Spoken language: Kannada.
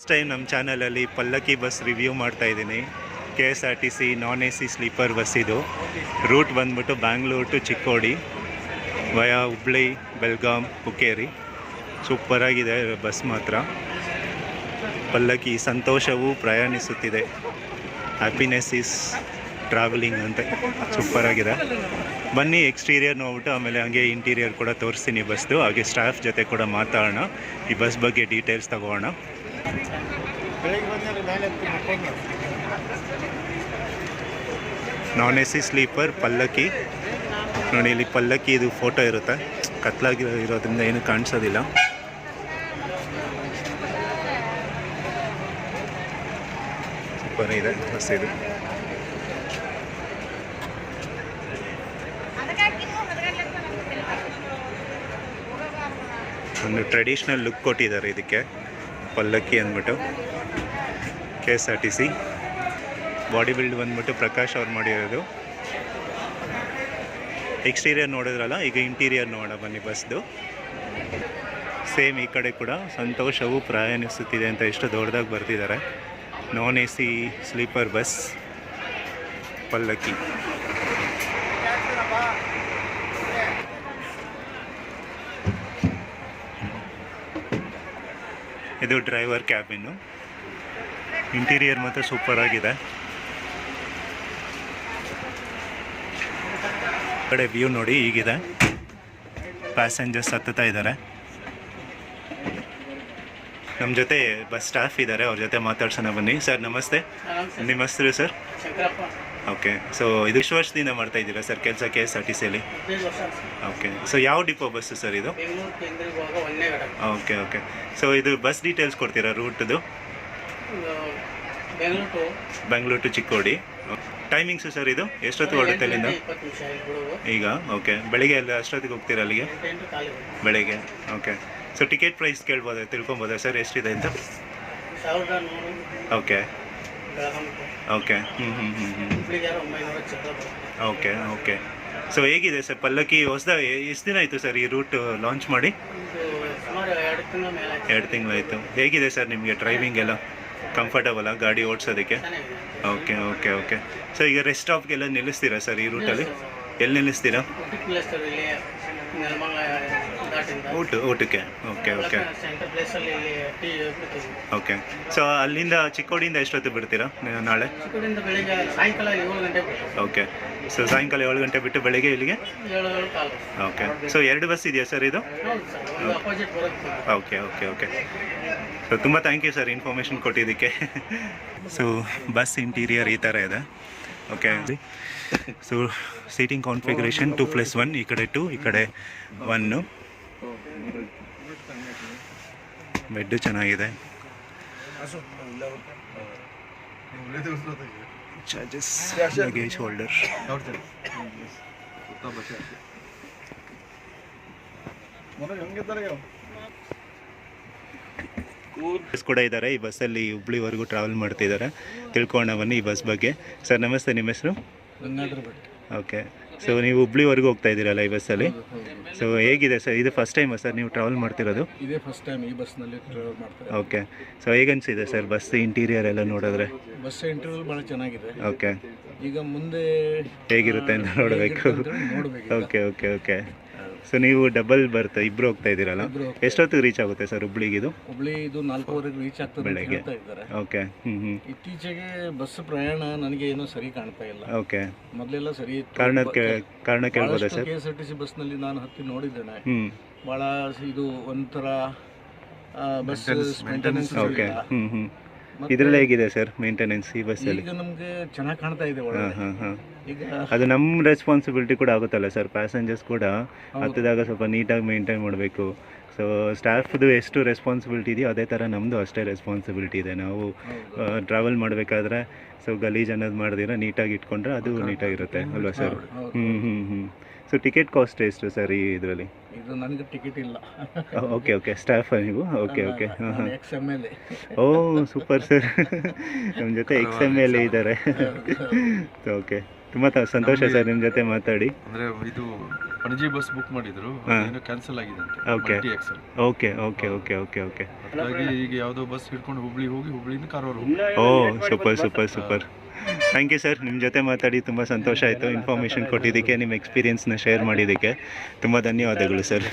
ಫಸ್ಟ್ ಟೈಮ್ ನಮ್ಮ ಚಾನಲಲ್ಲಿ ಪಲ್ಲಕ್ಕಿ ಬಸ್ ರಿವ್ಯೂ ಮಾಡ್ತಾ ಇದ್ದೀನಿ. KSRTC non AC sleeper bus ಇದು. ರೂಟ್ ಬಂದ್ಬಿಟ್ಟು ಬ್ಯಾಂಗ್ಳೂರು ಟು ಚಿಕ್ಕೋಡಿ ವಯಾ ಹುಬ್ಳಿ, ಬೆಲ್ಗಾಮ್, ಹುಕ್ಕೇರಿ. ಸೂಪರಾಗಿದೆ ಬಸ್ ಮಾತ್ರ. ಪಲ್ಲಕ್ಕಿ ಸಂತೋಷವು ಪ್ರಯಾಣಿಸುತ್ತಿದೆ, ಹ್ಯಾಪಿನೆಸ್ ಈಸ್ ಟ್ರಾವೆಲಿಂಗ್ ಅಂತ ಸೂಪರಾಗಿದೆ. ಬನ್ನಿ ಎಕ್ಸ್ಟೀರಿಯರ್ ನೋಡ್ಬಿಟ್ಟು ಆಮೇಲೆ ಹಂಗೆ ಇಂಟೀರಿಯರ್ ಕೂಡ ತೋರಿಸ್ತೀನಿ ಬಸ್ದು. ಹಾಗೆ ಸ್ಟಾಫ್ ಜೊತೆ ಕೂಡ ಮಾತಾಡೋಣ, ಈ ಬಸ್ ಬಗ್ಗೆ ಡೀಟೇಲ್ಸ್ ತಗೋಣ. ನಾನ್ AC ಸ್ಲೀಪರ್ ಪಲ್ಲಕ್ಕಿ ನೋಡಿ, ಇಲ್ಲಿ ಪಲ್ಲಕ್ಕಿ ಇದು ಫೋಟೋ ಇರುತ್ತೆ. ಕತ್ಲಾಗಿರೋದ್ರಿಂದ ಏನು ಕಾಣಿಸೋದಿಲ್ಲ. ಸೂಪರ್ ಇದೆ ಬಸ್ ಇದು. ಒಂದು ಟ್ರೆಡಿಷ್ನಲ್ ಲುಕ್ ಕೊಟ್ಟಿದ್ದಾರೆ ಇದಕ್ಕೆ, ಪಲ್ಲಕ್ಕಿ ಅಂದ್ಬಿಟ್ಟು. KSRTC ಬಾಡಿ ಬಿಲ್ಡ್ ಬಂದ್ಬಿಟ್ಟು ಪ್ರಕಾಶ್ ಅವ್ರು ಮಾಡಿರೋದು. ಎಕ್ಸ್ಟೀರಿಯರ್ ನೋಡಿದ್ರಲ್ಲ, ಈಗ ಇಂಟೀರಿಯರ್ ನೋಡೋಣ ಬನ್ನಿ ಬಸ್ದು. ಸೇಮ್ ಈ ಕಡೆ ಕೂಡ ಸಂತೋಷವು ಪ್ರಯಾಣಿಸುತ್ತಿದೆ ಅಂತ ಎಷ್ಟು ದೊಡ್ಡದಾಗಿ ಬರ್ತಿದ್ದಾರೆ. ನಾನ್ AC ಸ್ಲೀಪರ್ ಬಸ್ ಪಲ್ಲಕ್ಕಿ. ಇದು ಡ್ರೈವರ್ ಕ್ಯಾಬಿನ್ನು. ಇಂಟೀರಿಯರ್ ಮತ್ತು ಸೂಪರ್ ಆಗಿದೆ. ಕಡೆ ವ್ಯೂ ನೋಡಿ ಹೀಗಿದೆ. ಪ್ಯಾಸೆಂಜರ್ಸ್ ಹತ್ತುತ್ತಾ ಇದ್ದಾರೆ. ನಮ್ಮ ಜೊತೆ ಬಸ್ ಸ್ಟಾಫ್ ಇದ್ದಾರೆ, ಅವ್ರ ಜೊತೆ ಮಾತಾಡ್ಸೋಣ ಬನ್ನಿ. ಸರ್ ನಮಸ್ತೆ, ನಿಮ್ಮ ಹೆಸರು ಸರ್? ಓಕೆ, ಸೊ ಇದು ಎಷ್ಟು ವರ್ಷದಿಂದ ಮಾಡ್ತಾ ಇದ್ದೀರಾ ಸರ್ ಕೆಲಸ KSRTCಯಲ್ಲಿ? ಓಕೆ, ಸೊ ಯಾವ ಡಿಪೋ ಬಸ್ಸು ಸರ್ ಇದು? ಓಕೆ ಓಕೆ, ಸೊ ಇದು ಬಸ್ ಡೀಟೇಲ್ಸ್ ಕೊಡ್ತೀರಾ ರೂಟ್ದು? Bengaluru to Chikkodi. Timings sir ಇದು ಎಷ್ಟೊತ್ತು ಹೊರಡುತ್ತೆ ಅಲ್ಲಿಂದ? ಈಗ ಓಕೆ, ಬೆಳಿಗ್ಗೆ ಎಲ್ಲ ಅಷ್ಟೊತ್ತಿಗೆ ಹೋಗ್ತೀರಾ ಅಲ್ಲಿಗೆ? ಬೆಳಿಗ್ಗೆ. ಓಕೆ, ಸೊ ಟಿಕೆಟ್ ಪ್ರೈಸ್ ಕೇಳ್ಬೋದಾ, ತಿಳ್ಕೊಬೋದಾ ಸರ್ ಎಷ್ಟಿದೆ ಅಂತ? Okay okay, okay okay. So ಹೇಗಿದೆ ಸರ್ ಪಲ್ಲಕ್ಕಿ ಹೊಸದಾಗಿ? ಎಷ್ಟು ದಿನ ಆಯಿತು ಸರ್ ಈ ರೂಟ್ ಲಾಂಚ್ ಮಾಡಿ? 2 ತಿಂಗಳಾಯಿತು. ಹೇಗಿದೆ ಸರ್ ನಿಮಗೆ ಡ್ರೈವಿಂಗ್ ಎಲ್ಲ ಕಂಫರ್ಟಬಲ್ಲ ಗಾಡಿ ಓಡಿಸೋದಕ್ಕೆ? Okay okay okay. ಸೊ ಈಗ ರೆಸ್ಟ್ ಸ್ಟಾಪ್ಗೆಲ್ಲ ನಿಲ್ಲಿಸ್ತೀರಾ ಸರ್ ಈ ರೂಟಲ್ಲಿ? ಎಲ್ಲಿ ನಿಲ್ಲಿಸ್ತೀರಾ? ಊಟಕ್ಕೆ. Okay okay okay. ಸೊ ಅಲ್ಲಿಂದ ಚಿಕ್ಕೋಡಿಯಿಂದ ಎಷ್ಟೊತ್ತು ಬಿಡ್ತೀರಾ ನಾಳೆ? ಓಕೆ, ಸೊ ಸಾಯಂಕಾಲ 7 ಗಂಟೆ ಬಿಟ್ಟು ಬೆಳಗ್ಗೆ ಇಲ್ಲಿಗೆ? ಓಕೆ, ಸೊ 2 ಬಸ್ ಇದೆಯಾ ಸರ್ ಇದು? Okay okay okay. ಸೊ ತುಂಬ ಥ್ಯಾಂಕ್ ಯು ಸರ್ ಇನ್ಫಾರ್ಮೇಷನ್ ಕೊಟ್ಟಿದ್ದಕ್ಕೆ. ಸೊ ಬಸ್ ಇಂಟೀರಿಯರ್ ಈ ಥರ ಇದೆ. ಓಕೆ, ಸೊ ಸೀಟಿಂಗ್ ಕಾನ್ಫಿಗರೇಷನ್ 2+1, ಈ ಕಡೆ 2, ಈ ಕಡೆ 1. ಬೆಡ್ ಚೆನ್ನಾಗಿದೆ. Charges luggage holder. ಬಸ್ ಕೂಡ ಇದ್ದಾರೆ ಈ ಬಸ್ಸಲ್ಲಿ. ಹುಬ್ಳಿವರೆಗೂ ಟ್ರಾವೆಲ್ ಮಾಡ್ತಿದ್ದಾರೆ. ತಿಳ್ಕೊಳ್ಳೋಣ ಬನ್ನಿ ಈ ಬಸ್ ಬಗ್ಗೆ. ಸರ್ ನಮಸ್ತೆ, ನಿಮ್ಮ ಹೆಸರು? ಓಕೆ, ಸೊ ನೀವು ಹುಬ್ಳಿವರೆಗೂ ಹೋಗ್ತಾ ಇದ್ದೀರಲ್ಲ ಈ ಬಸ್ಸಲ್ಲಿ. ಸೊ ಹೇಗಿದೆ ಸರ್ ಇದು? ಫಸ್ಟ್ ಟೈಮಾ ಸರ್ ನೀವು ಟ್ರಾವೆಲ್ ಮಾಡ್ತಿರೋದು? ಇದೇ ಫಸ್ಟ್ ಟೈಮ್ ಈ ಬಸ್ನಲ್ಲಿ ಟ್ರಾವೆಲ್ ಮಾಡ್ತಾರೆ. ಓಕೆ, ಸೊ ಹೇಗನ್ಸಿದೆ ಸರ್ ಬಸ್ ಇಂಟೀರಿಯರ್ ಎಲ್ಲ ನೋಡಿದ್ರೆ? ಬಸ್ ಇಂಟೀರಿಯರ್ ಭಾಳ ಚೆನ್ನಾಗಿದೆ. ಓಕೆ, ಈಗ ಮುಂದೆ ಹೇಗಿರುತ್ತೆ ಅಂತ ನೋಡಬೇಕು. Okay okay okay. ಸೊ ನೀವು ಡಬಲ್ ಬರ್ತಾ ಇಬ್ಬರು ಹೋಗ್ತಾ ಇದ್ದೀರಲ್ಲ, ಎಷ್ಟೊತ್ತಿಗೆ ರೀಚ್ ಆಗುತ್ತೆ ಸರ್ ಹುಬ್ಳಿಗೆ ಇದು? ಹುಬ್ಳಿ ಇದು 4:15 ರೀಚ್ ಆಗ್ತದೆ ಬೆಳಗ್ಗೆ. ಓಕೆ. ಇತ್ತೀಚೆಗೆ ಬಸ್ ಪ್ರಯಾಣ ನನಗೆ ಏನೋ ಸರಿ ಕಾಣ್ತಾ ಇಲ್ಲ. ಓಕೆ, ಮೊದಲೆಲ್ಲ ಸರಿ ಇತ್ತು. ಕಾರಣ ಕೇಳ್ಬೋದಾ ಸರ್? KSRTC ಬಸ್ನಲ್ಲಿ ನಾನು ಹತ್ತಿ ನೋಡಿದ್ದೇನೆ. ಭಾಳ ಇದು ಒಂಥರ ಬಸ್ ಮೇಂಟೆನೆನ್ಸ್. ಓಕೆ, ಇದರಲ್ಲಿ ಹೇಗಿದೆ ಸರ್ ಮೇಂಟೆನೆನ್ಸ್ ಈ ಬಸ್ಸಲ್ಲಿ? ಈಗ ನಮಗೆ ಚೆನ್ನಾಗಿ ಕಾಣ್ತಾ ಇದೆ ಒಳಗಡೆ. ಈಗ ಅದು ನಮ್ಮ ರೆಸ್ಪಾನ್ಸಿಬಿಲಿಟಿ ಕೂಡ ಆಗುತ್ತಲ್ಲ ಸರ್, ಪ್ಯಾಸೆಂಜರ್ಸ್ ಕೂಡ ಹತ್ತಿದಾಗ ಸ್ವಲ್ಪ ನೀಟಾಗಿ ಮೇಂಟೈನ್ ಮಾಡಬೇಕು. ಸೊ ಸ್ಟಾಫ್ದು ಎಷ್ಟು ರೆಸ್ಪಾನ್ಸಿಬಿಲಿಟಿ ಇದೆಯೋ ಅದೇ ಥರ ನಮ್ಮದು ಅಷ್ಟೇ ರೆಸ್ಪಾನ್ಸಿಬಿಲಿಟಿ ಇದೆ. ನಾವು ಟ್ರಾವೆಲ್ ಮಾಡಬೇಕಾದ್ರೆ ಸೊ ಗಲೀಜ್ ಅನ್ನೋದು ಮಾಡಿದಿರ ನೀಟಾಗಿ ಇಟ್ಕೊಂಡ್ರೆ ಅದು ನೀಟಾಗಿರುತ್ತೆ ಅಲ್ವಾ ಸರ್? ಸೊ ಟಿಕೆಟ್ ಕಾಸ್ಟ್ ಎಷ್ಟು ಸರ್ ಈ ಇದರಲ್ಲಿ? ಇದು ನನಗೆ ಟಿಕೆಟ್ ಇಲ್ಲ. ಓಕೆ ಓಕೆ, ಸ್ಟಾಫ್ ನೀವು? Okay okay. XMLA. ಓ ಸೂಪರ್ ಸರ್, ನಮ್ಮ ಜೊತೆ XMLA ಇದ್ದಾರೆ. ಓಕೆ, ತುಂಬ ಸಂತೋಷ ಸರ್ ನಿಮ್ಮ ಜೊತೆ ಮಾತಾಡಿ. ಅಂದರೆ ಇದು ಪಣಜಿ ಬಸ್ ಬುಕ್ ಮಾಡಿದ್ರು ಏನೋ ಕ್ಯಾನ್ಸಲ್ ಆಗಿದೆ ಅಂತ Okay. Multi excel. Okay okay okay okay okay ಹಾಗಾಗಿ ಈಗ ಯಾವುದೋ ಬಸ್ ಹಿಡ್ಕೊಂಡು ಹುಬ್ಳಿ ಹೋಗಿ ಹುಬ್ಳಿಯಿಂದ ಕಾರವಾರ ಹೋಗಿ. Oh super super super. Thank you sir, ನಿಮ್ಮ ಜೊತೆ ಮಾತಾಡಿ ತುಂಬ ಸಂತೋಷ ಆಯಿತು. ಇನ್ಫಾರ್ಮೇಷನ್ ಕೊಟ್ಟಿದ್ದಕ್ಕೆ, ನಿಮ್ಮ ಎಕ್ಸ್ಪೀರಿಯನ್ಸ್ನ ಶೇರ್ ಮಾಡಿದ್ದಕ್ಕೆ ತುಂಬ ಧನ್ಯವಾದಗಳು ಸರ್.